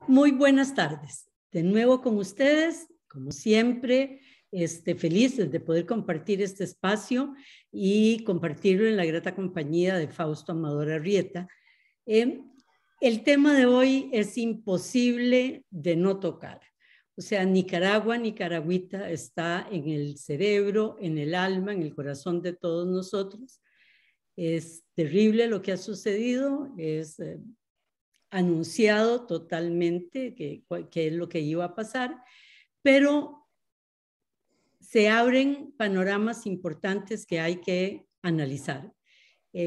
Muy buenas tardes. De nuevo con ustedes, como siempre, felices de poder compartir este espacio y compartirlo en la grata compañía de Fausto Amador Arrieta. El tema de hoy es imposible de no tocar. O sea, Nicaragua, nicaragüita, está en el cerebro, en el alma, en el corazón de todos nosotros. Es terrible lo que ha sucedido, es anunciado totalmente que es lo que iba a pasar, pero se abren panoramas importantes que hay que analizar.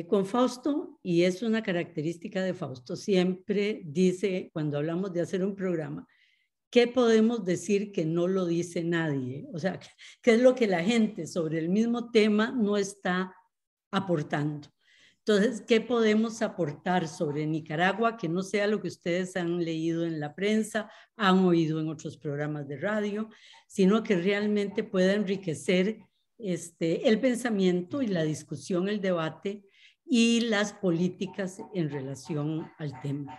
Con Fausto, y es una característica de Fausto, siempre dice, cuando hablamos de hacer un programa, ¿qué podemos decir que no lo dice nadie? O sea, ¿qué es lo que la gente sobre el mismo tema no está aportando? Entonces, ¿qué podemos aportar sobre Nicaragua que no sea lo que ustedes han leído en la prensa, han oído en otros programas de radio, sino que realmente pueda enriquecer el pensamiento y la discusión, el debate y las políticas en relación al tema?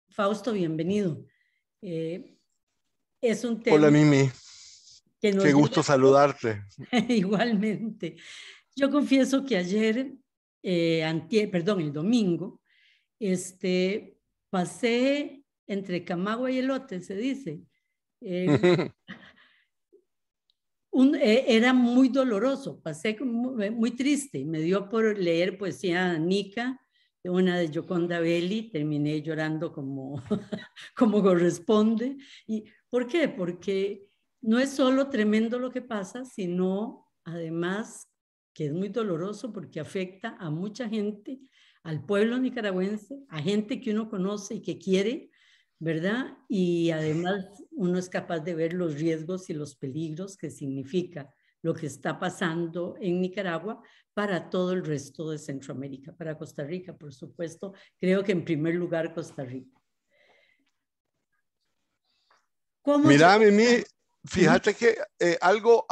Fausto, bienvenido. Es un Hola tema Mimi, que qué nos gusto llega saludarte. igualmente. Yo confieso que ayer, el domingo, pasé entre Camagua y Elote, se dice. Era muy doloroso, pasé muy triste, me dio por leer poesía nica, una de Gioconda Belli, terminé llorando como, como corresponde. ¿Y por qué? Porque no es solo tremendo lo que pasa, sino además que es muy doloroso porque afecta a mucha gente, al pueblo nicaragüense, a gente que uno conoce y que quiere, ¿verdad? Y además uno es capaz de ver los riesgos y los peligros que significa lo que está pasando en Nicaragua para todo el resto de Centroamérica, para Costa Rica, por supuesto. Creo que en primer lugar Costa Rica. ¿Cómo Mira, llegó? Mimi, fíjate que algo,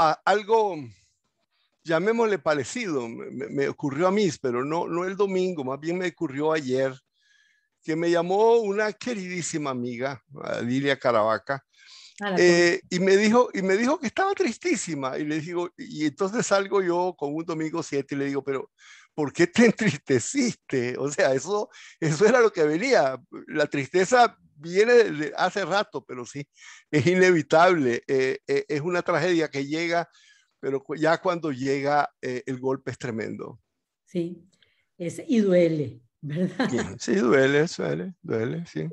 llamémosle parecido, me ocurrió a mí, pero no el domingo, más bien me ocurrió ayer, que me llamó una queridísima amiga, Lilia Caravaca, A la con... y me dijo que estaba tristísima. Y le digo, y entonces salgo yo con un domingo 7 y le digo, pero ¿por qué te entristeciste? O sea, eso era lo que venía. La tristeza viene de hace rato, pero sí, es inevitable. Es una tragedia que llega, pero ya cuando llega, el golpe es tremendo. Sí, y duele, ¿verdad? Sí, duele, sí.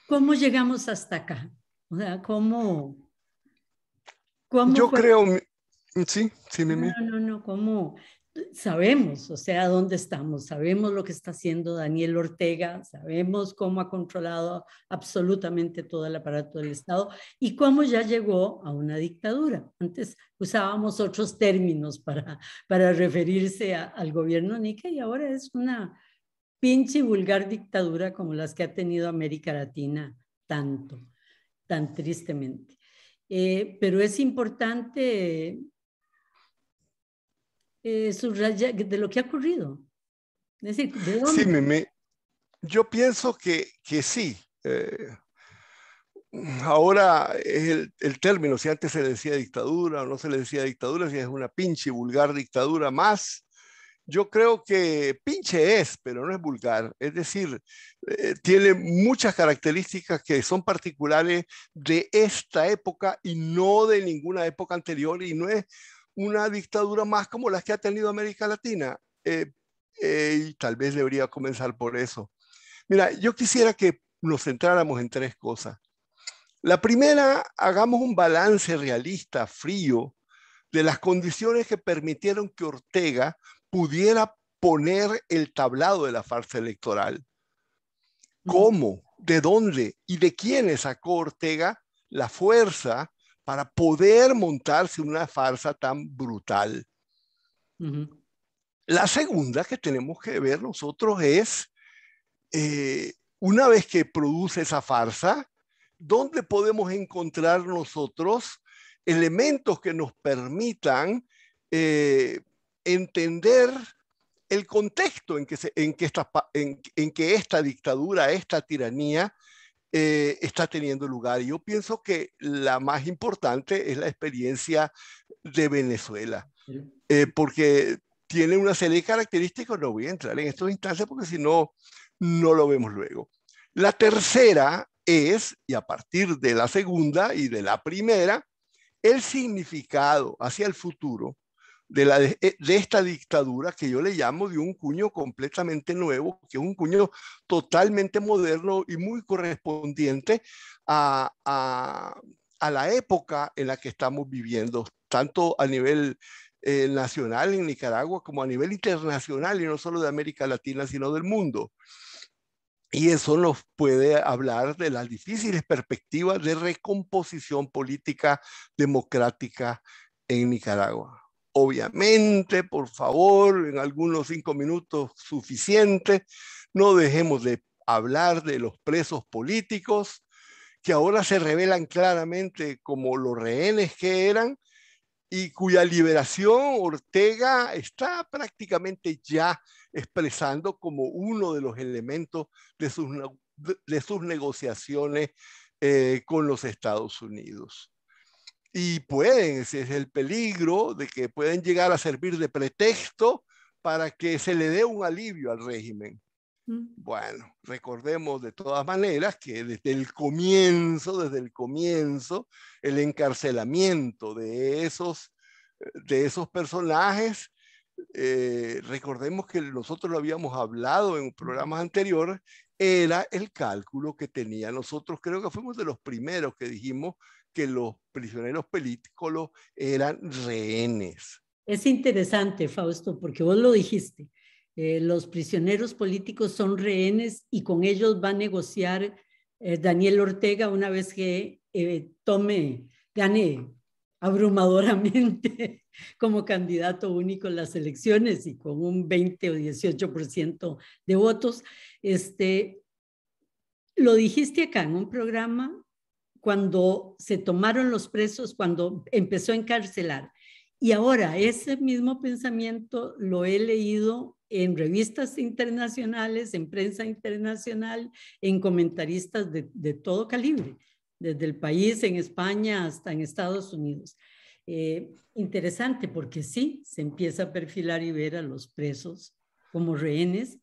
¿Cómo llegamos hasta acá? O sea, ¿cómo Yo fue? creo, sí, sí, No, Mimi. no, no, no, ¿cómo? Sabemos, o sea, dónde estamos, sabemos lo que está haciendo Daniel Ortega, sabemos cómo ha controlado absolutamente todo el aparato del Estado y cómo ya llegó a una dictadura. Antes usábamos otros términos para referirse al gobierno Nica y ahora es una pinche y vulgar dictadura como las que ha tenido América Latina tanto, tan tristemente. Pero es importante subrayar de lo que ha ocurrido. Es decir, ¿de Sí, dónde? Mimi. Yo pienso que sí. Ahora es el término, si antes se le decía dictadura o no se le decía dictadura, si es una pinche vulgar dictadura más. Yo creo que pinche es, pero no es vulgar. Es decir, tiene muchas características que son particulares de esta época y no de ninguna época anterior, y no es una dictadura más como las que ha tenido América Latina. Y tal vez debería comenzar por eso. Mira, yo quisiera que nos centráramos en tres cosas. La primera, hagamos un balance realista, frío, de las condiciones que permitieron que Ortega pudiera poner el tablado de la farsa electoral. ¿Cómo? ¿De dónde? ¿Y de quiénes sacó Ortega la fuerza para poder montarse una farsa tan brutal? Uh -huh. La segunda que tenemos que ver nosotros es, una vez que produce esa farsa, ¿dónde podemos encontrar nosotros elementos que nos permitan, eh, entender el contexto en que esta dictadura, esta tiranía, está teniendo lugar. Y yo pienso que la más importante es la experiencia de Venezuela, porque tiene una serie de características. No voy a entrar en estos instantes porque si no, no lo vemos luego. La tercera es, y a partir de la segunda y de la primera, el significado hacia el futuro de esta dictadura que yo le llamo de un cuño completamente nuevo, que es un cuño totalmente moderno y muy correspondiente a la época en la que estamos viviendo, tanto a nivel nacional en Nicaragua como a nivel internacional, y no solo de América Latina, sino del mundo. Y eso nos puede hablar de las difíciles perspectivas de recomposición política democrática en Nicaragua. Obviamente, por favor, en algunos 5 minutos suficiente, no dejemos de hablar de los presos políticos, que ahora se revelan claramente como los rehenes que eran, y cuya liberación Ortega está prácticamente ya expresando como uno de los elementos de sus negociaciones con los Estados Unidos. Y ese es el peligro de que pueden llegar a servir de pretexto para que se le dé un alivio al régimen. Bueno, recordemos de todas maneras que desde el comienzo, el encarcelamiento de esos personajes, recordemos que nosotros lo habíamos hablado en programas anteriores, era el cálculo que tenía. Nosotros creo que fuimos de los primeros que dijimos que los prisioneros políticos eran rehenes. Es interesante, Fausto, porque vos lo dijiste. Los prisioneros políticos son rehenes y con ellos va a negociar Daniel Ortega una vez que gane abrumadoramente como candidato único en las elecciones y con un 20 o 18% de votos. Lo dijiste acá en un programa cuando se tomaron los presos, cuando empezó a encarcelar. Y ahora ese mismo pensamiento lo he leído en revistas internacionales, en prensa internacional, en comentaristas de todo calibre, desde el país, en España hasta en Estados Unidos. Interesante porque sí, se empieza a perfilar y ver a los presos como rehenes.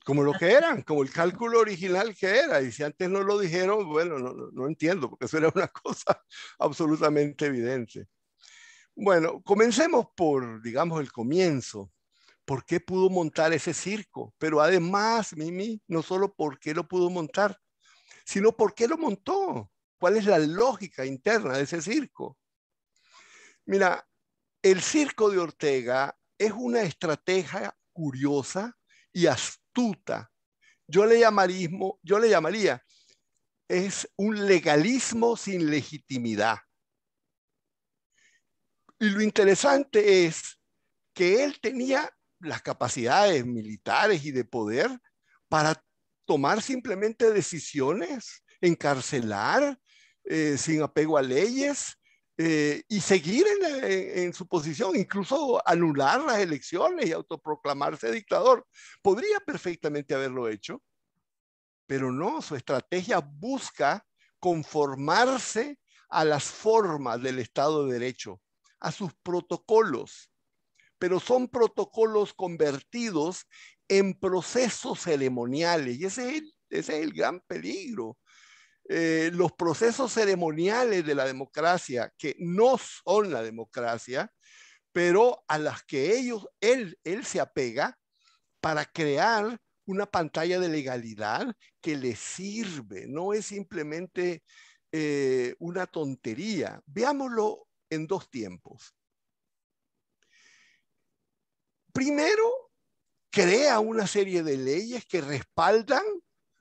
Como lo que eran, como el cálculo original que era. Y si antes no lo dijeron, bueno, no entiendo, porque eso era una cosa absolutamente evidente. Bueno, comencemos por, digamos, el comienzo. ¿Por qué pudo montar ese circo? Pero además, Mimi, no solo por qué lo pudo montar, sino por qué lo montó. ¿Cuál es la lógica interna de ese circo? Mira, el circo de Ortega es una estrategia curiosa y astuta. Yo le llamaría, es un legalismo sin legitimidad. Y lo interesante es que él tenía las capacidades militares y de poder para tomar simplemente decisiones, encarcelar sin apego a leyes y seguir en su posición, incluso anular las elecciones y autoproclamarse dictador. Podría perfectamente haberlo hecho, pero no, su estrategia busca conformarse a las formas del Estado de Derecho, a sus protocolos, pero son protocolos convertidos en procesos ceremoniales, y ese es el gran peligro. Los procesos ceremoniales de la democracia, que no son la democracia, pero a las que él se apega para crear una pantalla de legalidad que le sirve, no es simplemente una tontería. Veámoslo en dos tiempos. Primero, crea una serie de leyes que respaldan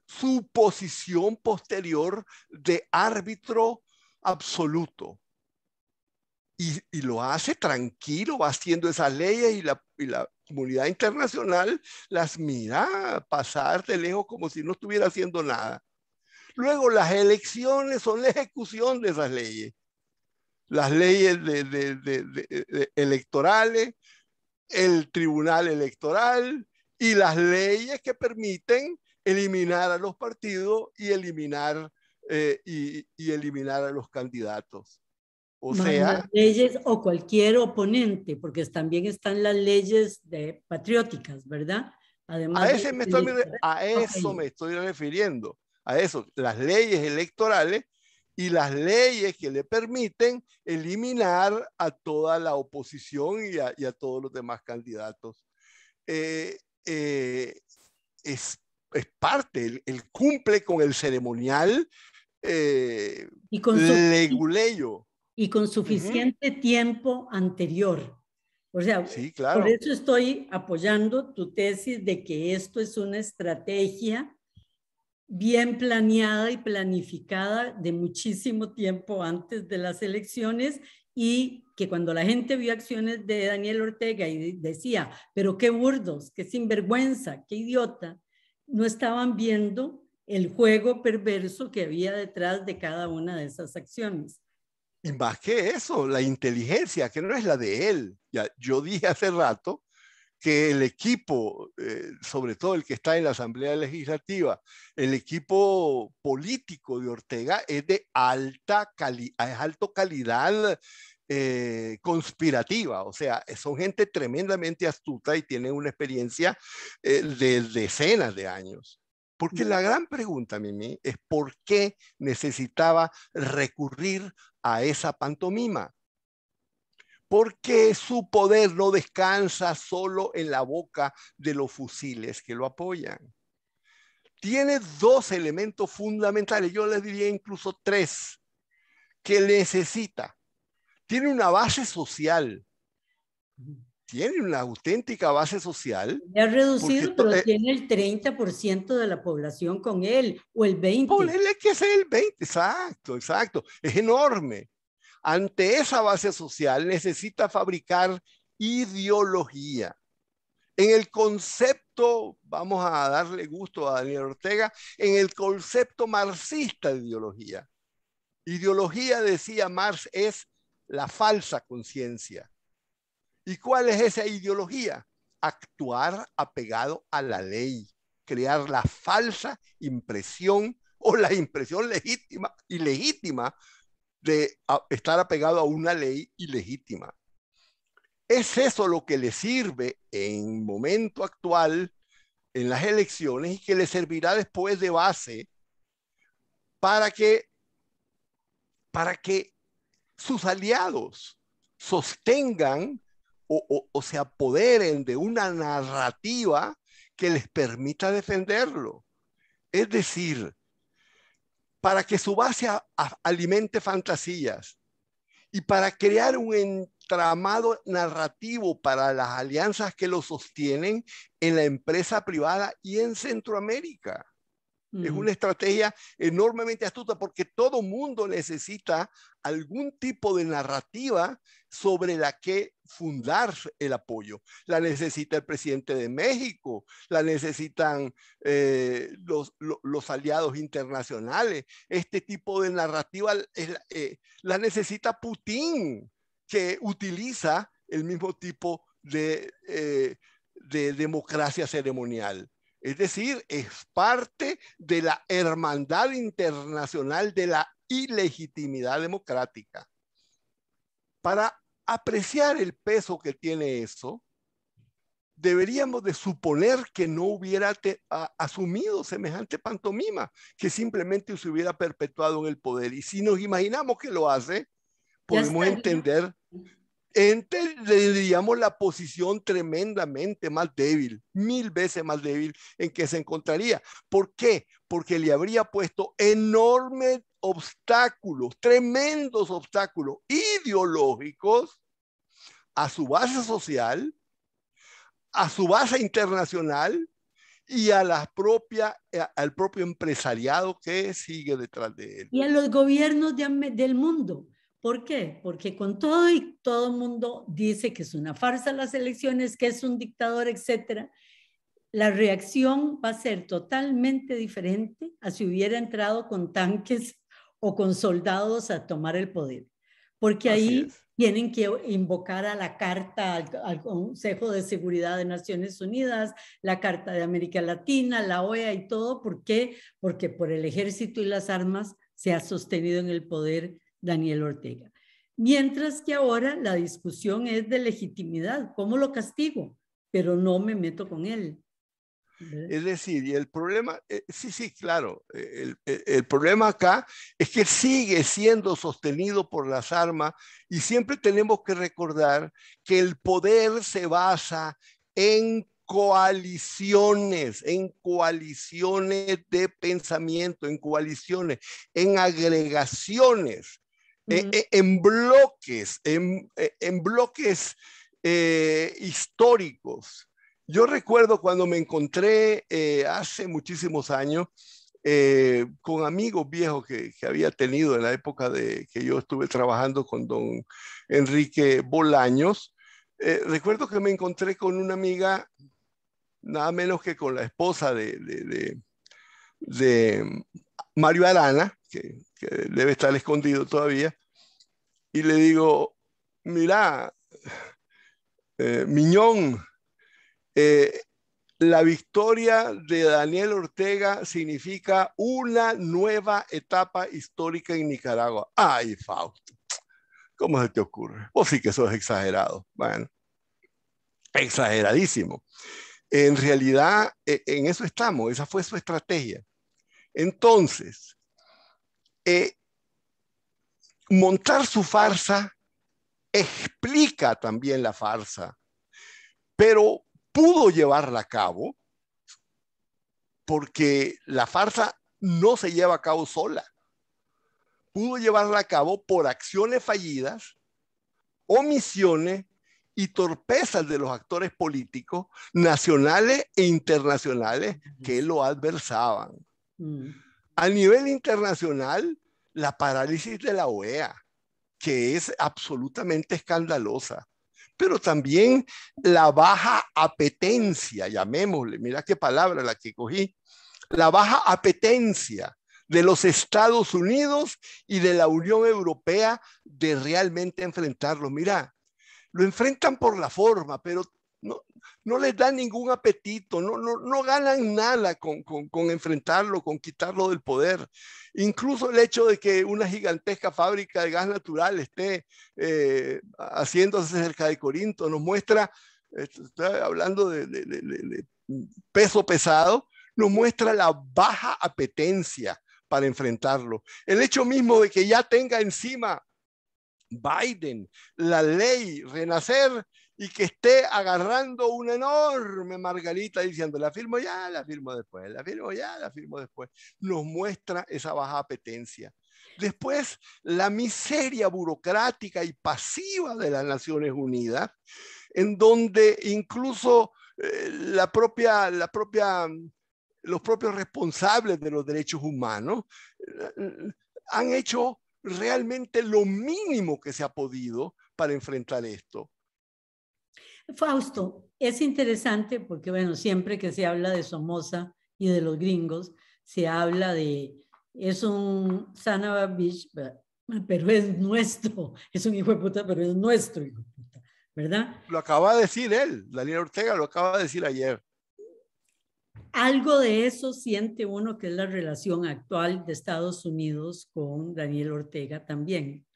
su posición posterior de árbitro absoluto. Y lo hace tranquilo, va haciendo esas leyes y la comunidad internacional las mira pasar de lejos como si no estuviera haciendo nada. Luego las elecciones son la ejecución de esas leyes. Las leyes electorales el tribunal electoral y las leyes que permiten eliminar a los partidos y eliminar a los candidatos. O Más las sea, leyes o cualquier oponente, porque también están las leyes patrióticas, ¿verdad? Además de las electorales. a eso me Ok. estoy refiriendo, a eso, las leyes electorales y las leyes que le permiten eliminar a toda la oposición y a todos los demás candidatos. Eh, eh, es, es, parte, él cumple con el ceremonial Y con, leguleyo. y con Uh -huh. suficiente tiempo anterior. O sea, Sí, por claro. eso estoy apoyando tu tesis de que esto es una estrategia bien planeada y planificada de muchísimo tiempo antes de las elecciones, y que cuando la gente vio acciones de Daniel Ortega y decía, pero qué burdos, qué sinvergüenza, qué idiota, no estaban viendo el juego perverso que había detrás de cada una de esas acciones. Y más que eso, la inteligencia, que no es la de él. Ya, yo dije hace rato que el equipo, sobre todo el que está en la Asamblea Legislativa, el equipo político de Ortega es de alto calidad conspirativa, o sea, son gente tremendamente astuta y tienen una experiencia de decenas de años. Porque la gran pregunta, Mimi, es por qué necesitaba recurrir a esa pantomima. Porque su poder no descansa solo en la boca de los fusiles que lo apoyan. Tiene dos elementos fundamentales, yo les diría incluso tres, que necesita. Tiene una base social, tiene una auténtica base social. Ha Porque reducido, pero tiene el 30% de la población con él, o el 20%. ponele que sea el 20%, exacto, exacto, es enorme. Ante esa base social necesita fabricar ideología. En el concepto, vamos a darle gusto a Daniel Ortega, en el concepto marxista de ideología. Ideología, decía Marx, es la falsa conciencia. ¿Y cuál es esa ideología? Actuar apegado a la ley, crear la falsa impresión o la impresión legítima ilegítima de estar apegado a una ley ilegítima. ¿Es eso lo que le sirve en momento actual en las elecciones y que le servirá después de base para que, para que sus aliados sostengan o se apoderen de una narrativa que les permita defenderlo? Es decir, para que su base alimente fantasías y para crear un entramado narrativo para las alianzas que lo sostienen en la empresa privada y en Centroamérica. Es una estrategia enormemente astuta porque todo mundo necesita algún tipo de narrativa sobre la que fundar el apoyo. La necesita el presidente de México, la necesitan los aliados internacionales. Este tipo de narrativa la necesita Putin, que utiliza el mismo tipo de democracia ceremonial. Es decir, es parte de la hermandad internacional de la ilegitimidad democrática. Para apreciar el peso que tiene eso, deberíamos de suponer que no hubiera asumido semejante pantomima, que simplemente se hubiera perpetuado en el poder. Y si nos imaginamos que lo hace, podemos entender diríamos, la posición tremendamente más débil, 1000 veces más débil en que se encontraría. ¿Por qué? Porque le habría puesto enormes obstáculos, tremendos obstáculos ideológicos a su base social, a su base internacional y a al propio empresariado que sigue detrás de él. Y a los gobiernos del mundo. ¿Por qué? Porque con todo y todo el mundo dice que es una farsa las elecciones, que es un dictador, etcétera, la reacción va a ser totalmente diferente a si hubiera entrado con tanques o con soldados a tomar el poder. porque Así ahí es. tienen que invocar a la Carta, al Consejo de Seguridad de Naciones Unidas, la Carta de América Latina, la OEA y todo. ¿Por qué? Porque por el ejército y las armas se ha sostenido en el poder Daniel Ortega. Mientras que ahora la discusión es de legitimidad. ¿Cómo lo castigo? Pero no me meto con él. ¿Verdad? Es decir, y el problema, sí, claro, el problema acá es que sigue siendo sostenido por las armas y siempre tenemos que recordar que el poder se basa en coaliciones de pensamiento, en coaliciones, en agregaciones, en bloques, en bloques históricos. Yo recuerdo cuando me encontré hace muchísimos años con amigos viejos que había tenido en la época de que yo estuve trabajando con don Enrique Bolaños. Recuerdo que me encontré con una amiga, nada menos que con la esposa de Mario Arana, que debe estar escondido todavía, y le digo, mira, Miñón, eh, la victoria de Daniel Ortega significa una nueva etapa histórica en Nicaragua. Ay, Fausto, ¿cómo se te ocurre? Vos sí que sos exagerado. Bueno, exageradísimo. En realidad, en eso estamos, esa fue su estrategia. Entonces, eh, montar su farsa explica también la farsa, pero pudo llevarla a cabo porque la farsa no se lleva a cabo sola. Pudo llevarla a cabo por acciones fallidas, omisiones y torpezas de los actores políticos nacionales e internacionales que lo adversaban. A nivel internacional, la parálisis de la OEA, que es absolutamente escandalosa, pero también la baja apetencia, llamémosle, mira qué palabra la que cogí, la baja apetencia de los Estados Unidos y de la Unión Europea de realmente enfrentarlo. Mira, lo enfrentan por la forma, pero no les da ningún apetito, no ganan nada con enfrentarlo, con quitarlo del poder. Incluso el hecho de que una gigantesca fábrica de gas natural esté haciéndose cerca de Corinto nos muestra, estoy hablando de peso pesado, nos muestra la baja apetencia para enfrentarlo. El hecho mismo de que ya tenga encima Biden la ley Renacer y que esté agarrando una enorme margarita diciendo la firmo ya, la firmo después, la firmo ya, la firmo después, nos muestra esa baja apetencia. Después, la miseria burocrática y pasiva de las Naciones Unidas, en donde incluso los propios responsables de los derechos humanos han hecho realmente lo mínimo que se ha podido para enfrentar esto. Fausto, es interesante porque, bueno, siempre que se habla de Somoza y de los gringos, se habla de, es un son of a bitch, pero es nuestro, es un hijo de puta, pero es nuestro hijo de puta, ¿verdad? Lo acaba de decir él, Daniel Ortega lo acaba de decir ayer. Algo de eso siente uno que es la relación actual de Estados Unidos con Daniel Ortega también.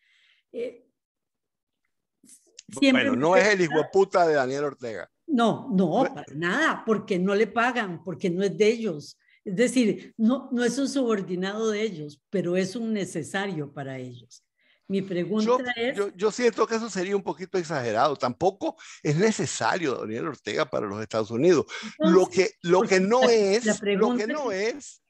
Siempre Bueno, no es el hijo de puta de Daniel Ortega. no, para nada, porque no le pagan, porque no es de ellos. Es decir, no es un subordinado de ellos, pero es un necesario para ellos. Mi pregunta es... Yo siento que eso sería un poquito exagerado. Tampoco es necesario Daniel Ortega para los Estados Unidos. Entonces, Lo que no la es, lo que pregunta no es,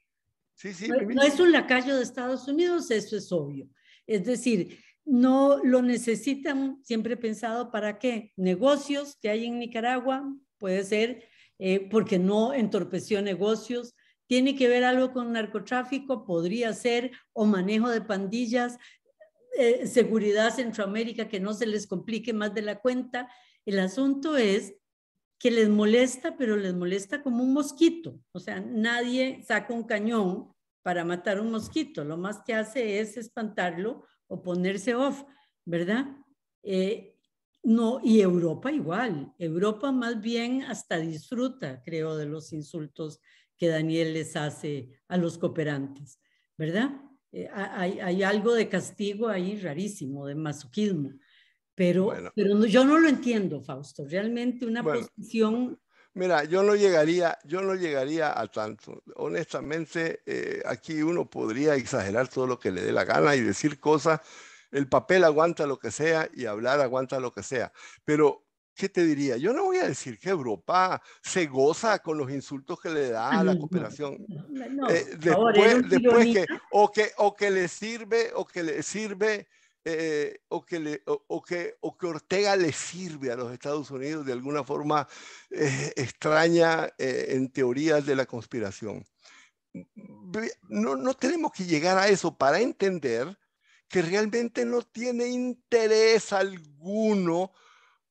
sí, no es un lacayo de Estados Unidos, eso es obvio. Es decir, no lo necesitan, siempre he pensado, ¿para qué? Negocios que hay en Nicaragua, puede ser, porque no entorpeció negocios. Tiene que ver algo con narcotráfico, podría ser, o manejo de pandillas, seguridad Centroamérica, que no se les complique más de la cuenta. El asunto es que les molesta, pero les molesta como un mosquito. O sea, nadie saca un cañón para matar un mosquito. Lo más que hace es espantarlo o ponerse off. ¿verdad? No, y Europa igual. Europa más bien hasta disfruta, creo, de los insultos que Daniel les hace a los cooperantes, ¿verdad? Hay algo de castigo ahí rarísimo, de masoquismo, Bueno, pero no, yo no lo entiendo, Fausto. Realmente una bueno, posición... mira, yo no llegaría a tanto. Honestamente, aquí uno podría exagerar todo lo que le dé la gana y decir cosas. El papel aguanta lo que sea y hablar aguanta lo que sea. Pero, ¿qué te diría? Yo no voy a decir que Europa se goza con los insultos que le da a la cooperación. Por favor, era una Después ironía. o que le sirve, o que Ortega le sirve a los Estados Unidos de alguna forma extraña en teorías de la conspiración. No tenemos que llegar a eso para entender que realmente no tiene interés alguno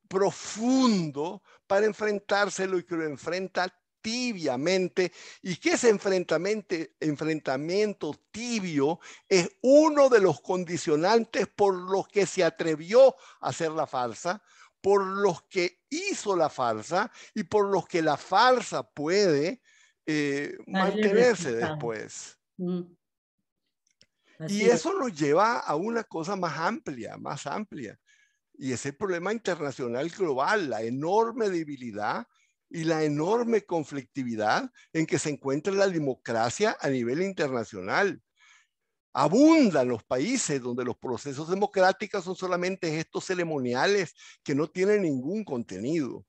profundo para enfrentárselo y que lo enfrenta tibiamente y que ese enfrentamiento tibio es uno de los condicionantes por los que se atrevió a hacer la farsa, por los que hizo la farsa y por los que la farsa puede Darle mantenerse resultado. después. Y Así es. eso nos lleva a una cosa más amplia, más amplia. Y es el problema internacional global, la enorme debilidad y la enorme conflictividad en que se encuentra la democracia a nivel internacional. Abundan los países donde los procesos democráticos son solamente gestos ceremoniales que no tienen ningún contenido.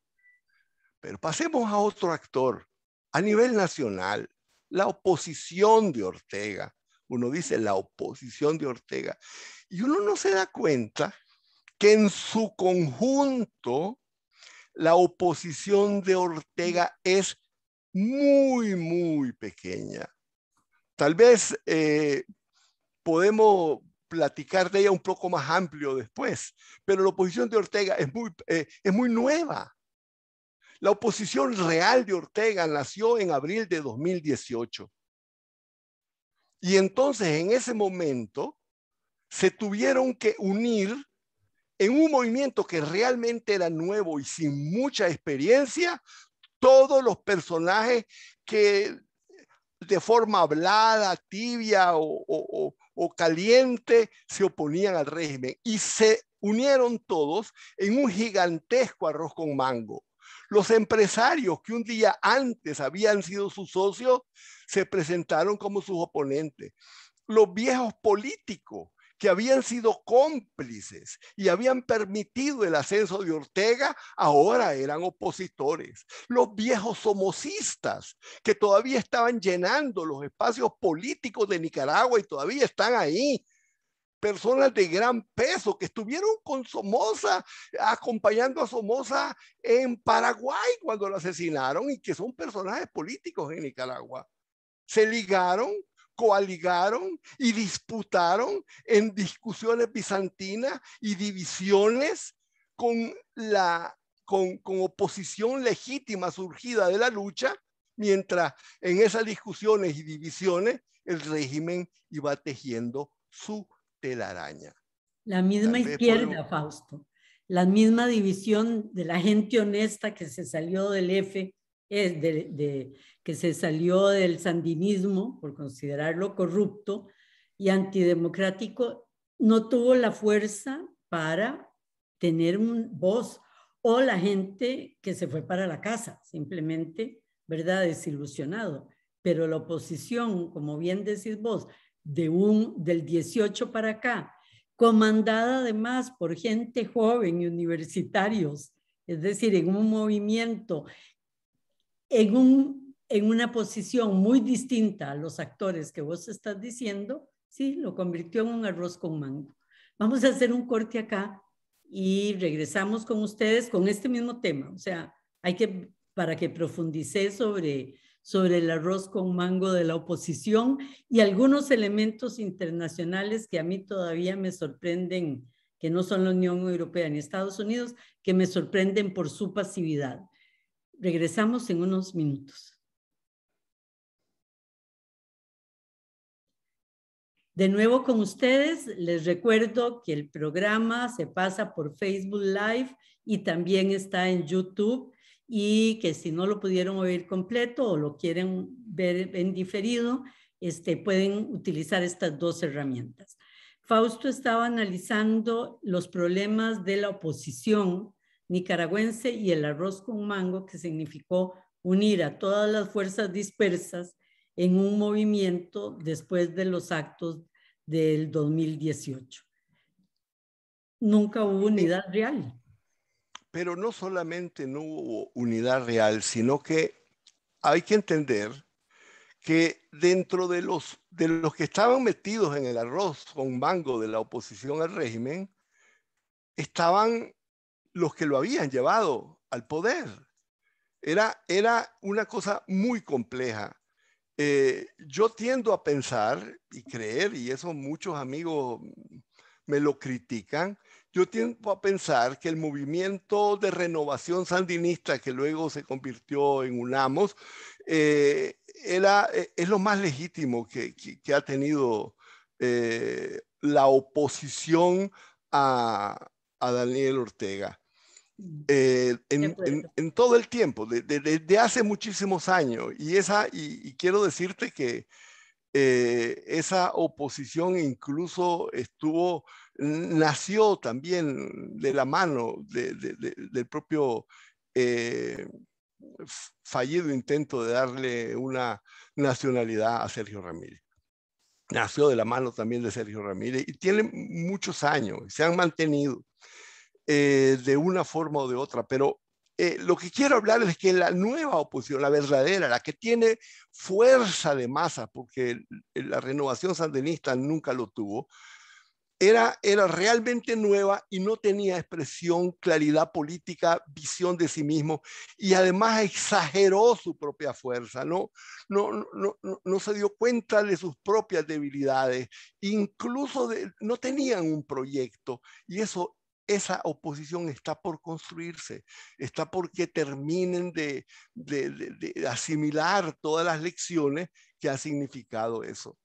Pero pasemos a otro actor. A nivel nacional, la oposición de Ortega. Uno dice la oposición de Ortega. Y uno no se da cuenta que en su conjunto la oposición de Ortega es muy, muy pequeña. Tal vez podemos platicar de ella un poco más amplio después, pero la oposición de Ortega es muy nueva. La oposición real de Ortega nació en abril de 2018. Y entonces en ese momento se tuvieron que unir en un movimiento que realmente era nuevo y sin mucha experiencia, todos los personajes que de forma hablada, tibia o caliente se oponían al régimen y se unieron todos en un gigantesco arroz con mango. Los empresarios que un día antes habían sido sus socios se presentaron como sus oponentes. Los viejos políticos que habían sido cómplices y habían permitido el ascenso de Ortega, ahora eran opositores. Los viejos somocistas que todavía estaban llenando los espacios políticos de Nicaragua y todavía están ahí. Personas de gran peso que estuvieron con Somoza, acompañando a Somoza en Paraguay cuando lo asesinaron y que son personajes políticos en Nicaragua. Se ligaron, coaligaron y disputaron en discusiones bizantinas y divisiones con con oposición legítima surgida de la lucha, mientras en esas discusiones y divisiones el régimen iba tejiendo su telaraña. La misma Tal vez podemos... izquierda, Fausto, la misma división de la gente honesta que se salió del F, que se salió del sandinismo por considerarlo corrupto y antidemocrático, no tuvo la fuerza para tener un voz, o la gente que se fue para la casa, simplemente, ¿verdad?, desilusionado. Pero la oposición, como bien decís vos, del 18 para acá, comandada además por gente joven y universitarios, es decir, en un movimiento, en una posición muy distinta a los actores que vos estás diciendo, sí, lo convirtió en un arroz con mango. Vamos a hacer un corte acá y regresamos con ustedes con este mismo tema. O sea, para que profundice sobre el arroz con mango de la oposición y algunos elementos internacionales que a mí todavía me sorprenden, que no son la Unión Europea ni Estados Unidos, que me sorprenden por su pasividad. Regresamos en unos minutos. De nuevo con ustedes, les recuerdo que el programa se pasa por Facebook Live y también está en YouTube, y que si no lo pudieron oír completo o lo quieren ver en diferido, pueden utilizar estas dos herramientas. Fausto estaba analizando los problemas de la oposición nicaragüense y el arroz con mango, que significó unir a todas las fuerzas dispersas en un movimiento después de los actos del 2018. Nunca hubo unidad real. Pero no solamente no hubo unidad real, sino que hay que entender que dentro de los que estaban metidos en el arroz con mango de la oposición al régimen, estaban los que lo habían llevado al poder. Era una cosa muy compleja. Yo tiendo a pensar y creer, y eso muchos amigos me lo critican, yo tiendo a pensar que el movimiento de renovación sandinista, que luego se convirtió en UNAMOS, es lo más legítimo que ha tenido la oposición a Daniel Ortega. En todo el tiempo, desde hace muchísimos años. Y quiero decirte que esa oposición incluso nació también de la mano del propio fallido intento de darle una nacionalidad a Sergio Ramírez. Nació de la mano también de Sergio Ramírez y tiene muchos años, se han mantenido de una forma o de otra, pero lo que quiero hablar es que la nueva oposición, la verdadera, la que tiene fuerza de masa, porque la renovación sandinista nunca lo tuvo, era realmente nueva y no tenía expresión, claridad política, visión de sí mismo, y además exageró su propia fuerza, no se dio cuenta de sus propias debilidades, incluso no tenían un proyecto, y esa oposición está por construirse, está porque terminen de asimilar todas las lecciones que ha significado eso.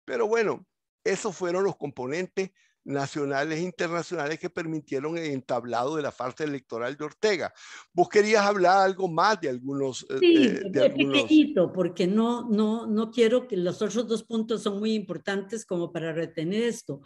Pero bueno, esos fueron los componentes nacionales e internacionales que permitieron el entablado de la farsa electoral de Ortega. ¿Vos querías hablar algo más de algunos? Sí, pequeñito, porque no quiero que los otros dos puntos son muy importantes como para retener esto,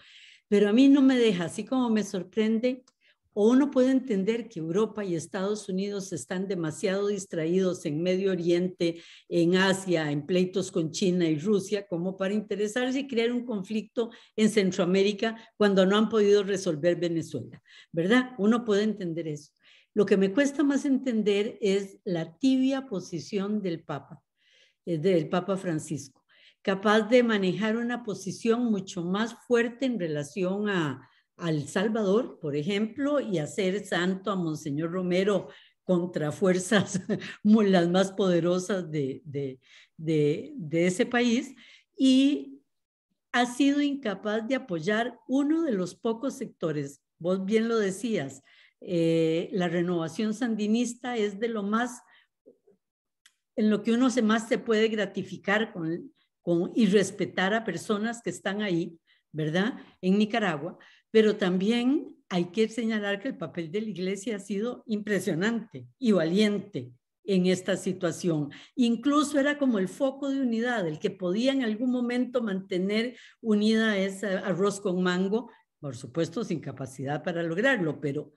pero a mí no me deja, así como me sorprende, o uno puede entender que Europa y Estados Unidos están demasiado distraídos en Medio Oriente, en Asia, en pleitos con China y Rusia, como para interesarse y crear un conflicto en Centroamérica cuando no han podido resolver Venezuela, ¿verdad? Uno puede entender eso. Lo que me cuesta más entender es la tibia posición del Papa Francisco, capaz de manejar una posición mucho más fuerte en relación a El Salvador, por ejemplo, y hacer santo a Monseñor Romero contra fuerzas las más poderosas de ese país, y ha sido incapaz de apoyar uno de los pocos sectores. Vos bien lo decías, la renovación sandinista es de lo más, en lo que uno más se puede gratificar y respetar a personas que están ahí, ¿verdad? En Nicaragua, pero también hay que señalar que el papel de la iglesia ha sido impresionante y valiente en esta situación. Incluso era como el foco de unidad, el que podía en algún momento mantener unida ese arroz con mango, por supuesto sin capacidad para lograrlo, pero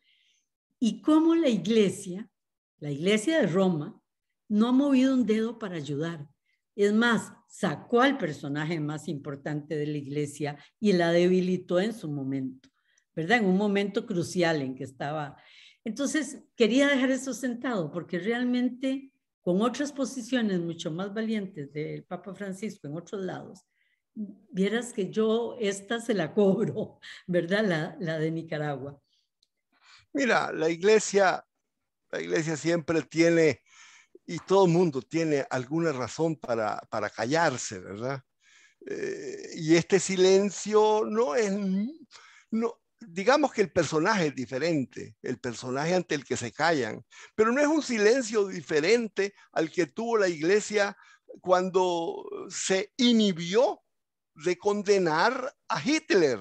¿y cómo la iglesia de Roma, no ha movido un dedo para ayudar? Es más, sacó al personaje más importante de la iglesia y la debilitó en su momento, ¿verdad? En un momento crucial en que estaba. Entonces, quería dejar eso sentado porque realmente con otras posiciones mucho más valientes del Papa Francisco en otros lados, vieras que yo esta se la cobro, ¿verdad? La de Nicaragua. Mira, la iglesia siempre tiene, y todo el mundo tiene alguna razón para callarse, ¿verdad? Y este silencio digamos que el personaje es diferente, el personaje ante el que se callan, pero no es un silencio diferente al que tuvo la iglesia cuando se inhibió de condenar a Hitler.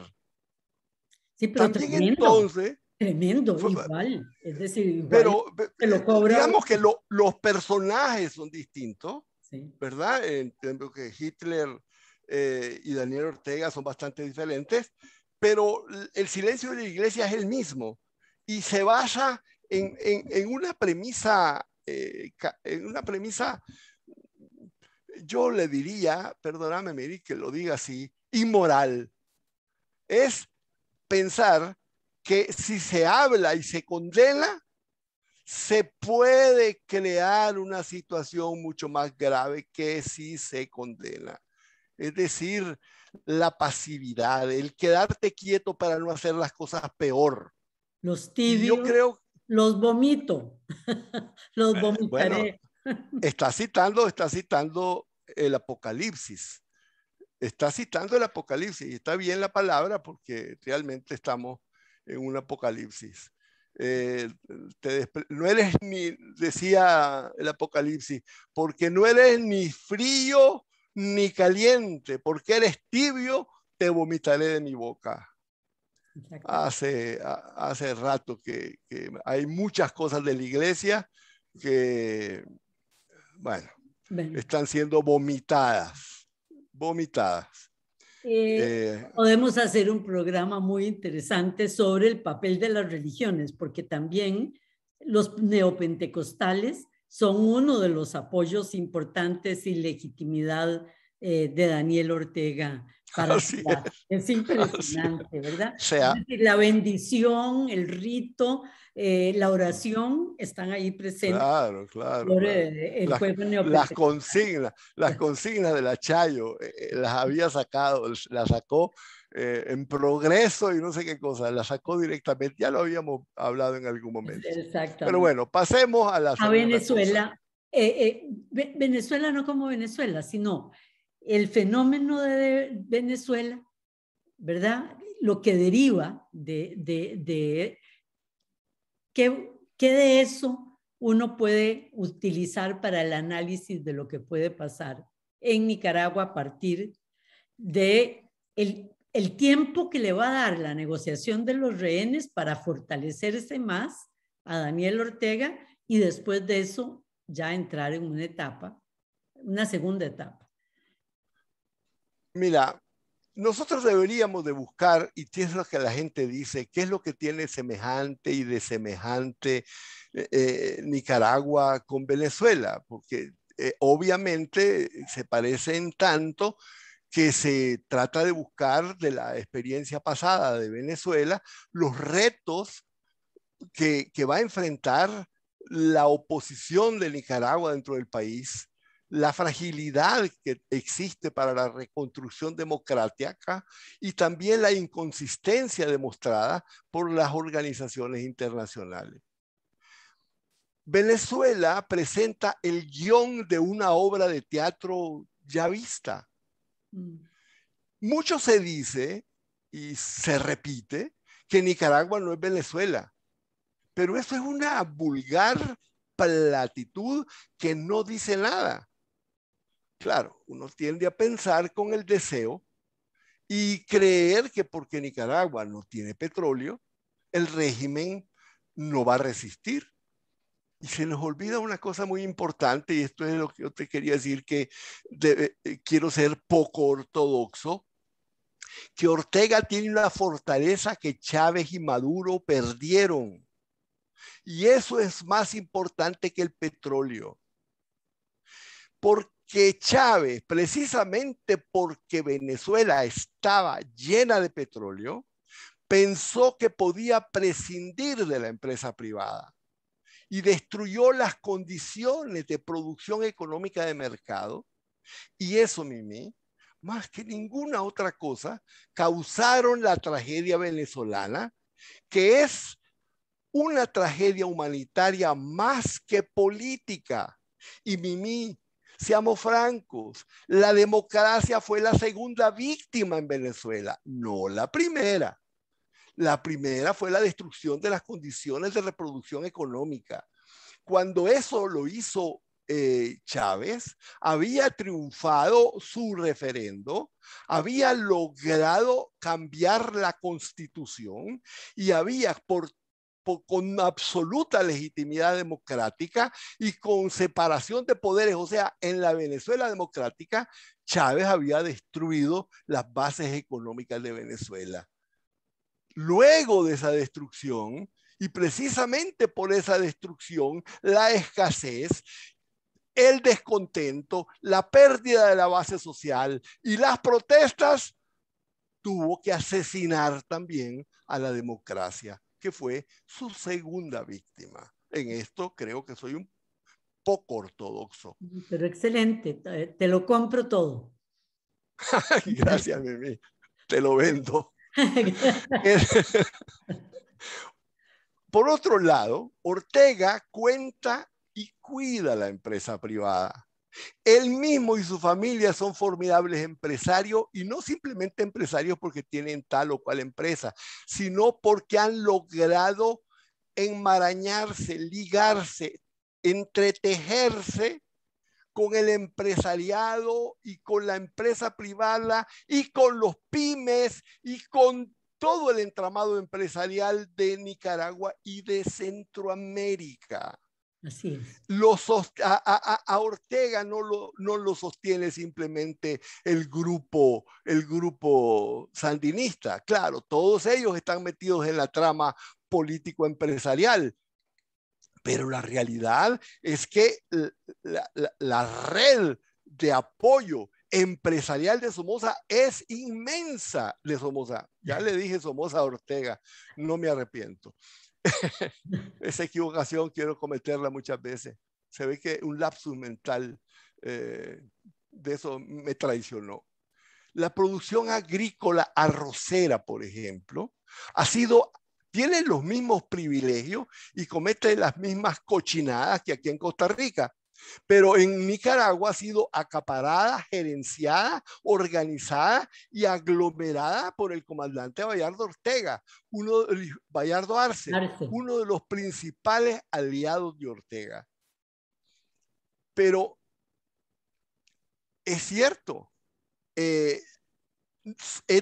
Sí, pero También tremendo, entonces, tremendo, fue, igual. Es decir, igual pero se lo cobra digamos que uno. los personajes son distintos, Sí. ¿verdad? Entiendo que Hitler y Daniel Ortega son bastante diferentes, pero el silencio de la iglesia es el mismo y se basa en una premisa, yo le diría, perdóname, Mary, que lo diga así, inmoral. Es pensar que si se habla y se condena, se puede crear una situación mucho más grave que si se condena. Es decir, la pasividad, el quedarte quieto para no hacer las cosas peor. Los Y yo tibios, creo, los vomito, los bueno, vomitaré. está citando el Apocalipsis. Está citando el Apocalipsis y está bien la palabra porque realmente estamos en un Apocalipsis. No eres ni, decía el Apocalipsis, porque no eres ni frío ni caliente, porque eres tibio, te vomitaré de mi boca. Hace rato que hay muchas cosas de la iglesia que, bueno, Bueno, están siendo vomitadas, vomitadas. podemos hacer un programa muy interesante sobre el papel de las religiones, porque también los neopentecostales son uno de los apoyos importantes y legitimidad de Daniel Ortega para Así es así es. impresionante, ¿verdad? O Es sea, decir, la bendición, el rito, la oración están ahí presentes claro, claro, por claro. el juego Las neopentecostal. consignas, las consignas de la Chayo, las había sacado, las sacó en Progreso y no sé qué cosa, las sacó directamente, ya lo habíamos hablado en algún momento. Pero Exactamente. bueno, pasemos a la A segunda cosa. Venezuela, Venezuela no como Venezuela, sino el fenómeno de Venezuela, ¿verdad? Lo que deriva de ¿qué de eso uno puede utilizar para el análisis de lo que puede pasar en Nicaragua a partir de el tiempo que le va a dar la negociación de los rehenes para fortalecerse más a Daniel Ortega y después de eso ya entrar en una etapa, una segunda etapa? Mira, nosotros deberíamos de buscar, y qué es lo que la gente dice, qué es lo que tiene semejante y de semejante Nicaragua con Venezuela, porque obviamente se parecen tanto que se trata de buscar de la experiencia pasada de Venezuela los retos que va a enfrentar la oposición de Nicaragua dentro del país, la fragilidad que existe para la reconstrucción democrática y también la inconsistencia demostrada por las organizaciones internacionales. Venezuela presenta el guión de una obra de teatro ya vista. Mucho se dice y se repite que Nicaragua no es Venezuela, pero eso es una vulgar platitud que no dice nada. Claro, uno tiende a pensar con el deseo y creer que porque Nicaragua no tiene petróleo, el régimen no va a resistir. Y se nos olvida una cosa muy importante, y esto es lo que yo te quería decir, que quiero ser poco ortodoxo, que Ortega tiene una fortaleza que Chávez y Maduro perdieron. Y eso es más importante que el petróleo. Porque Chávez, precisamente porque Venezuela estaba llena de petróleo, pensó que podía prescindir de la empresa privada y destruyó las condiciones de producción económica de mercado. Y eso, Mimi, más que ninguna otra cosa, causaron la tragedia venezolana, que es una tragedia humanitaria más que política. Y Mimi, seamos francos, la democracia fue la segunda víctima en Venezuela, no la primera. La primera fue la destrucción de las condiciones de reproducción económica. Cuando eso lo hizo Chávez había triunfado su referendo, había logrado cambiar la constitución y había con absoluta legitimidad democrática y con separación de poderes, o sea, en la Venezuela democrática, Chávez había destruido las bases económicas de Venezuela. Luego de esa destrucción, y precisamente por esa destrucción, la escasez, el descontento, la pérdida de la base social y las protestas, tuvo que asesinar también a la democracia, que fue su segunda víctima. En esto creo que soy un poco ortodoxo. Pero excelente, te lo compro todo. Gracias, Mimi. Te lo vendo. Por otro lado, Ortega cuenta y cuida la empresa privada. Él mismo y su familia son formidables empresarios, y no simplemente empresarios porque tienen tal o cual empresa, sino porque han logrado enmarañarse, ligarse, entretejerse con el empresariado y con la empresa privada y con los pymes y con todo el entramado empresarial de Nicaragua y de Centroamérica. Así es. A Ortega no lo sostiene simplemente el grupo sandinista. Claro, todos ellos están metidos en la trama político-empresarial, pero la realidad es que la red de apoyo empresarial de Somoza es inmensa de Somoza. Ya le dije Somoza a Ortega, no me arrepiento. Esa equivocación quiero cometerla muchas veces. Se ve que un lapsus mental de eso me traicionó. La producción agrícola arrocera, por ejemplo, tiene los mismos privilegios y comete las mismas cochinadas que aquí en Costa Rica. Pero en Nicaragua ha sido acaparada, gerenciada, organizada y aglomerada por el comandante Bayardo Ortega, Bayardo Arce, uno de los principales aliados de Ortega. Pero es cierto, es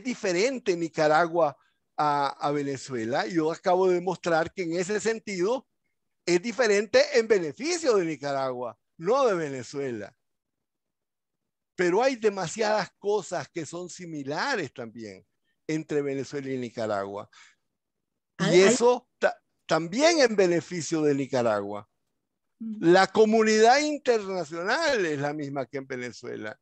diferente Nicaragua a Venezuela. Yo acabo de demostrar que en ese sentido es diferente en beneficio de Nicaragua, no de Venezuela. Pero hay demasiadas cosas que son similares también entre Venezuela y Nicaragua. Y eso también en beneficio de Nicaragua. La comunidad internacional es la misma que en Venezuela.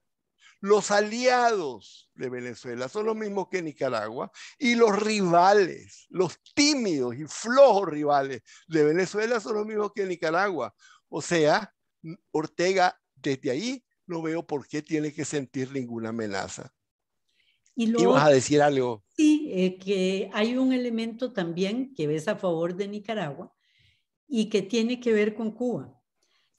Los aliados de Venezuela son los mismos que Nicaragua, y los rivales, los tímidos y flojos rivales de Venezuela son los mismos que Nicaragua. O sea, Ortega desde ahí no veo por qué tiene que sentir ninguna amenaza. ¿Y vas a decir algo? Sí, que hay un elemento también que ves a favor de Nicaragua y que tiene que ver con Cuba.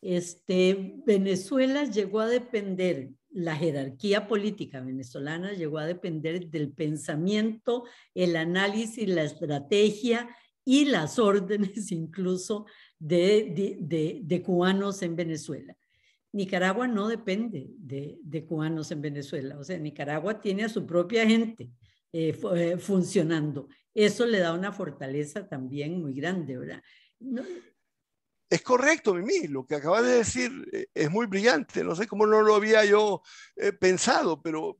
Venezuela llegó a depender, la jerarquía política venezolana llegó a depender del pensamiento, el análisis, la estrategia y las órdenes incluso de cubanos en Venezuela. Nicaragua no depende de cubanos en Venezuela, o sea, Nicaragua tiene a su propia gente funcionando. Eso le da una fortaleza también muy grande, ¿verdad? No, es correcto, Mimi, lo que acabas de decir es muy brillante. No sé cómo no lo había yo pensado, pero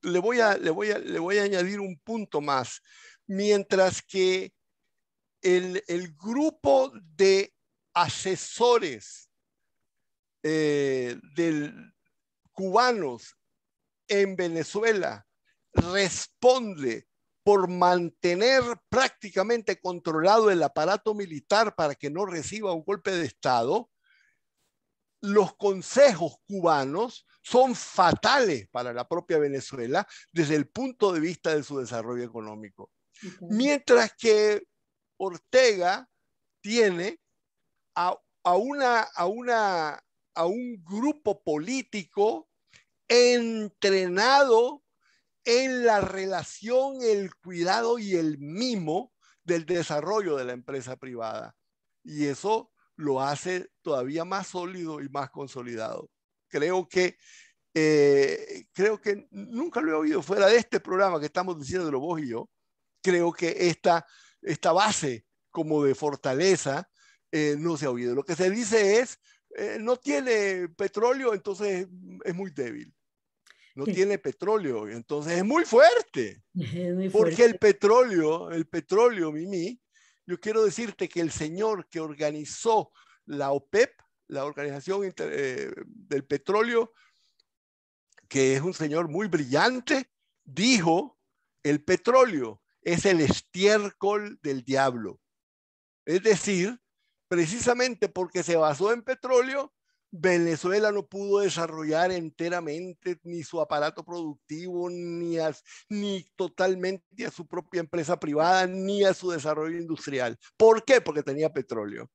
le voy a añadir un punto más. Mientras que el grupo de asesores cubanos en Venezuela responde por mantener prácticamente controlado el aparato militar para que no reciba un golpe de Estado, los consejos cubanos son fatales para la propia Venezuela desde el punto de vista de su desarrollo económico. Mientras que Ortega tiene a un grupo político entrenado en la relación, el cuidado y el mimo del desarrollo de la empresa privada. Y eso lo hace todavía más sólido y más consolidado. Creo que nunca lo he oído fuera de este programa que estamos diciendo vos y yo. Creo que esta base como de fortaleza no se ha oído. Lo que se dice es, no tiene petróleo, entonces es muy débil. No tiene petróleo, entonces es muy fuerte. Es muy Porque fuerte. el petróleo, Mimi, yo quiero decirte que el señor que organizó la OPEP, la Organización del Petróleo, que es un señor muy brillante, dijo, el petróleo es el estiércol del diablo. Es decir, precisamente porque se basó en petróleo, Venezuela no pudo desarrollar enteramente ni su aparato productivo, ni totalmente a su propia empresa privada, ni a su desarrollo industrial. ¿Por qué? Porque tenía petróleo.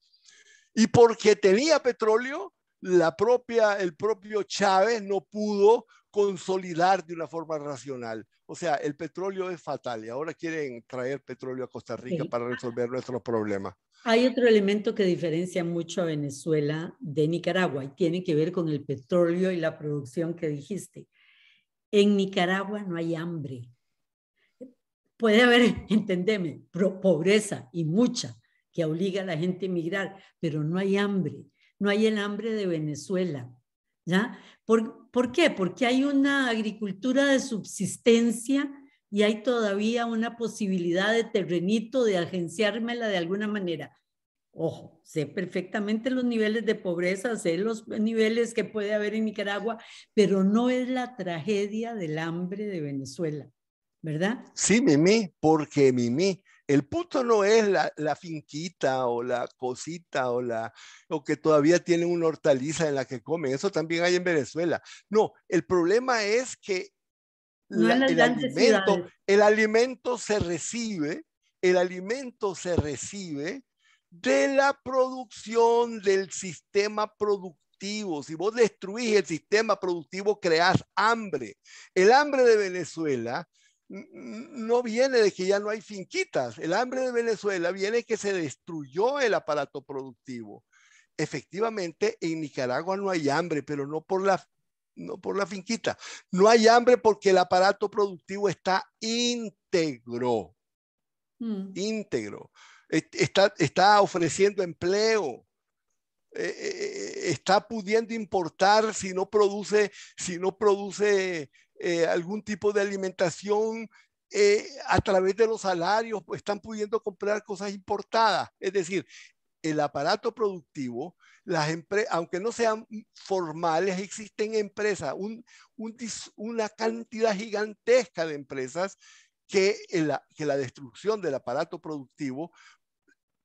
Y porque tenía petróleo, el propio Chávez no pudo consolidar de una forma racional. O sea, el petróleo es fatal y ahora quieren traer petróleo a Costa Rica Sí. para resolver nuestros problemas. Hay otro elemento que diferencia mucho a Venezuela de Nicaragua y tiene que ver con el petróleo y la producción que dijiste. En Nicaragua no hay hambre. Puede haber, entendeme, pobreza y mucha que obliga a la gente a emigrar, pero no hay hambre. No hay el hambre de Venezuela. ¿Ya? ¿Por qué? Porque hay una agricultura de subsistencia y hay todavía una posibilidad de terrenito de agenciármela de alguna manera. Ojo, sé perfectamente los niveles de pobreza, sé los niveles que puede haber en Nicaragua, pero no es la tragedia del hambre de Venezuela, ¿verdad? Sí, Mimi, porque Mimi, el punto no es la finquita o la cosita o que todavía tienen una hortaliza en la que comen. Eso también hay en Venezuela. No, el problema es que No en las el grandes alimento, ciudades. el alimento se recibe, el alimento se recibe de la producción del sistema productivo. Si vos destruís el sistema productivo, creás hambre. El hambre de Venezuela no viene de que ya no hay finquitas. El hambre de Venezuela viene que se destruyó el aparato productivo. Efectivamente, en Nicaragua no hay hambre, pero no por la finquita. No hay hambre porque el aparato productivo está íntegro, íntegro. Está ofreciendo empleo, está pudiendo importar si no produce algún tipo de alimentación a través de los salarios, pues están pudiendo comprar cosas importadas. Es decir, el aparato productivo, aunque no sean formales, existen empresas, una cantidad gigantesca de empresas que la destrucción del aparato productivo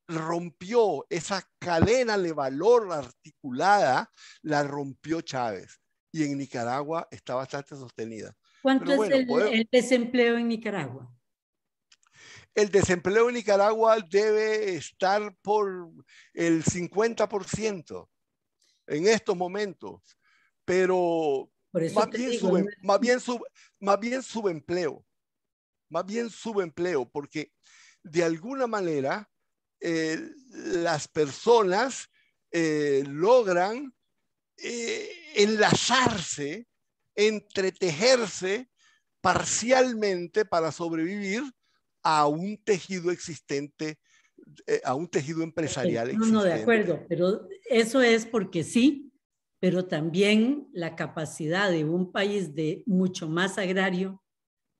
rompió esa cadena de valor articulada, la rompió Chávez. Y en Nicaragua está bastante sostenida. ¿Cuánto Pero es bueno, el desempleo en Nicaragua? el desempleo en Nicaragua debe estar por el 50% en estos momentos, pero Por eso te digo, no es, más bien subempleo, más bien subempleo, porque de alguna manera las personas logran enlazarse, entretejerse parcialmente para sobrevivir a un tejido existente, a un tejido ok, empresarial no, no, de existente. acuerdo, pero eso es porque sí, pero también la capacidad de un país de mucho más agrario,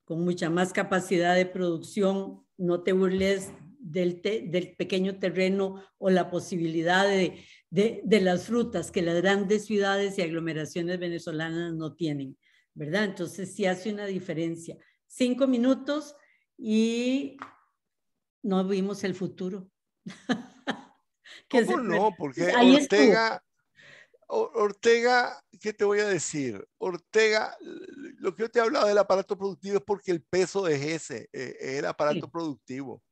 con mucha más capacidad de producción, no te burles del pequeño terreno o la posibilidad de las frutas que las grandes ciudades y aglomeraciones venezolanas no tienen, ¿verdad? Entonces sí hace una diferencia. 5 minutos y no vimos el futuro. Que ¿Cómo no? Porque ahí estuvo. Ortega, ¿qué te voy a decir? Ortega, lo que yo te he hablado del aparato productivo es porque el peso es ese, es el aparato Sí. productivo.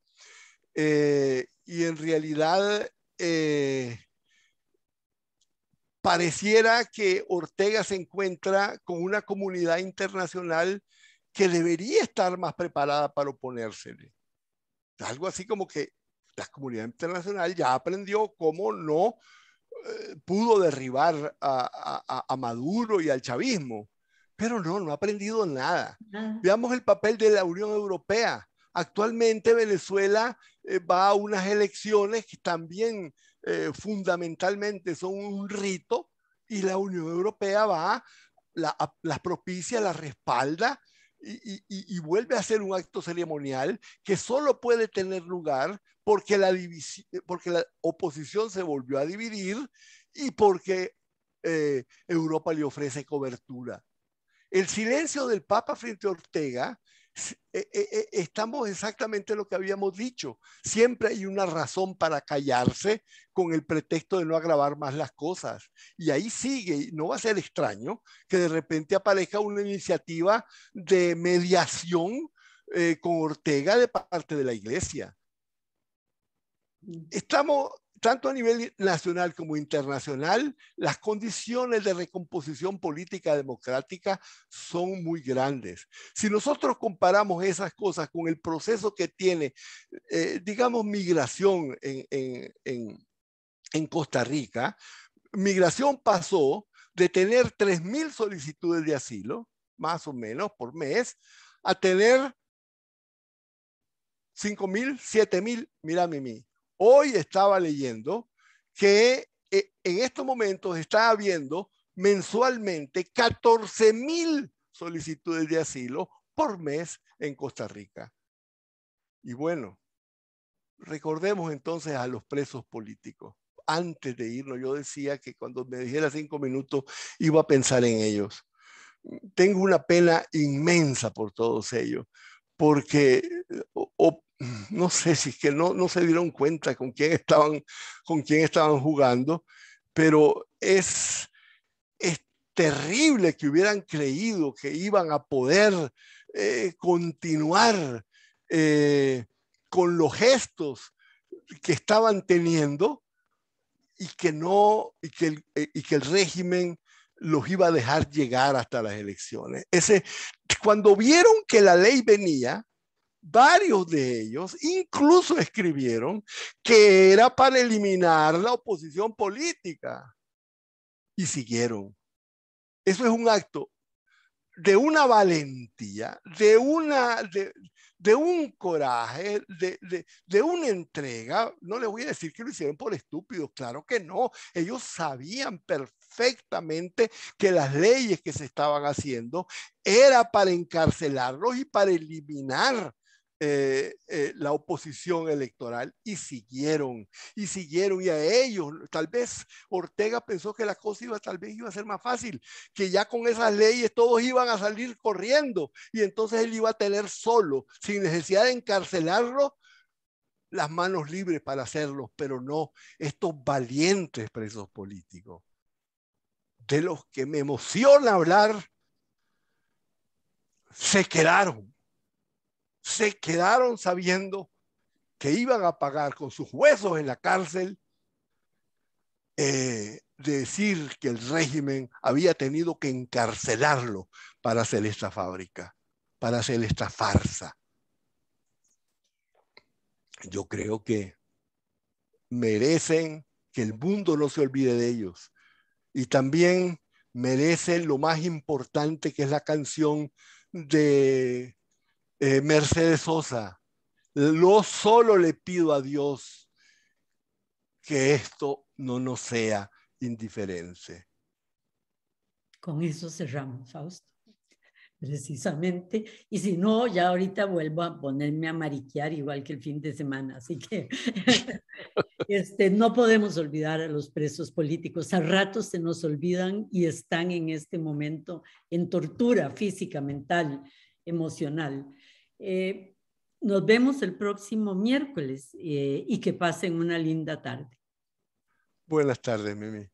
Y en realidad pareciera que Ortega se encuentra con una comunidad internacional que debería estar más preparada para oponérsele. Algo así como que la comunidad internacional ya aprendió cómo no pudo derribar a Maduro y al chavismo, pero no ha aprendido nada. Veamos el papel de la Unión Europea. Actualmente Venezuela va a unas elecciones que también fundamentalmente son un rito, y la Unión Europea va, las propicia, las respalda y vuelve a ser un acto ceremonial que solo puede tener lugar porque porque la oposición se volvió a dividir y porque Europa le ofrece cobertura. El silencio del Papa frente a Ortega, estamos exactamente lo que habíamos dicho. Siempre hay una razón para callarse con el pretexto de no agravar más las cosas. Y ahí sigue, y no va a ser extraño que de repente aparezca una iniciativa de mediación con Ortega de parte de la Iglesia. Estamos, tanto a nivel nacional como internacional, las condiciones de recomposición política democrática son muy grandes. Si nosotros comparamos esas cosas con el proceso que tiene, digamos, migración en Costa Rica, migración pasó de tener 3.000 solicitudes de asilo, más o menos, por mes, a tener 5.000, 7.000, mira Mimi. Hoy estaba leyendo que en estos momentos está habiendo mensualmente 14.000 solicitudes de asilo por mes en Costa Rica. Y bueno, recordemos entonces a los presos políticos. Antes de irnos, yo decía que cuando me dijera 5 minutos iba a pensar en ellos. Tengo una pena inmensa por todos ellos, porque no sé si es que no se dieron cuenta con quién estaban jugando, pero es terrible que hubieran creído que iban a poder continuar con los gestos que estaban teniendo y que el régimen los iba a dejar llegar hasta las elecciones. Cuando vieron que la ley venía, varios de ellos incluso escribieron que era para eliminar la oposición política y siguieron. Eso es un acto de una valentía, de un coraje, de una entrega. No les voy a decir que lo hicieron por estúpidos, claro que no. Ellos sabían perfectamente que las leyes que se estaban haciendo era para encarcelarlos y para eliminar la oposición electoral, y siguieron, y a ellos, tal vez Ortega pensó que la cosa tal vez iba a ser más fácil, que ya con esas leyes todos iban a salir corriendo, y entonces él iba a tener solo, sin necesidad de encarcelarlo, las manos libres para hacerlo. Pero no, estos valientes presos políticos, de los que me emociona hablar, se quedaron sabiendo que iban a pagar con sus huesos en la cárcel, decir que el régimen había tenido que encarcelarlo para hacer esta fábrica, para hacer esta farsa. Yo creo que merecen que el mundo no se olvide de ellos, y también merecen lo más importante, que es la canción de Mercedes Sosa. Solo le pido a Dios que esto no nos sea indiferente. Con eso cerramos, Fausto, precisamente. Y si no, ya ahorita vuelvo a ponerme a mariquear igual que el fin de semana. Así que no podemos olvidar a los presos políticos. A ratos se nos olvidan y están en este momento en tortura física, mental, emocional. Nos vemos el próximo miércoles y que pasen una linda tarde. Buenas tardes, Mimi.